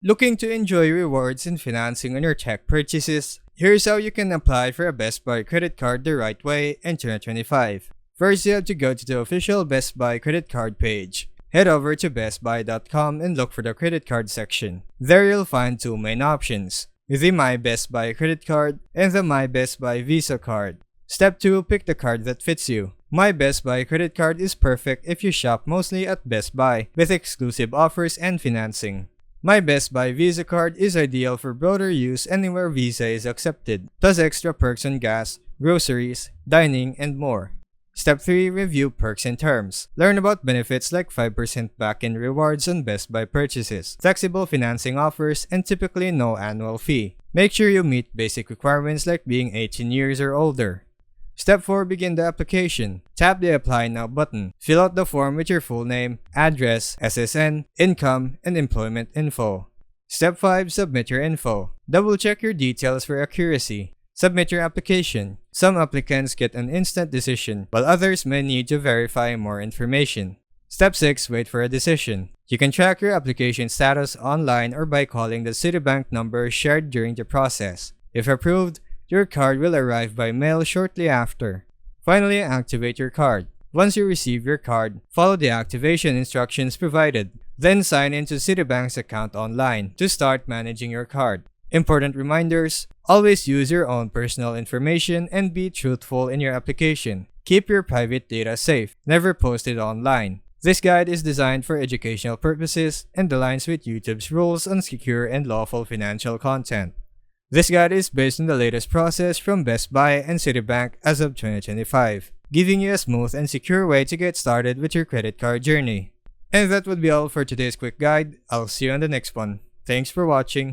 Looking to enjoy rewards and financing on your tech purchases? Here's how you can apply for a Best Buy credit card the right way in 2025. First, you have to go to the official Best Buy credit card page. Head over to bestbuy.com and look for the credit card section. There you'll find two main options: the My Best Buy credit card and the My Best Buy Visa card. Step 2, pick the card that fits you. My Best Buy credit card is perfect if you shop mostly at Best Buy with exclusive offers and financing. My Best Buy Visa card is ideal for broader use anywhere Visa is accepted, plus extra perks on gas, groceries, dining, and more. Step 3, review perks and terms. Learn about benefits like 5% back in rewards on Best Buy purchases, flexible financing offers, and typically no annual fee. Make sure you meet basic requirements like being 18 years or older. Step 4, begin the application. Tap the Apply Now button. Fill out the form with your full name, address, SSN, income, and employment info. Step 5, submit your info. Double check your details for accuracy. Submit your application. Some applicants get an instant decision, while others may need to verify more information. Step 6, wait for a decision. You can track your application status online or by calling the Citibank number shared during the process. If approved, your card will arrive by mail shortly after. Finally, activate your card. Once you receive your card, follow the activation instructions provided. Then sign into Citibank's account online to start managing your card. Important reminders: always use your own personal information and be truthful in your application. Keep your private data safe. Never post it online. This guide is designed for educational purposes and aligns with YouTube's rules on secure and lawful financial content. This guide is based on the latest process from Best Buy and Citibank as of 2025, giving you a smooth and secure way to get started with your credit card journey. And that would be all for today's quick guide. I'll see you on the next one. Thanks for watching.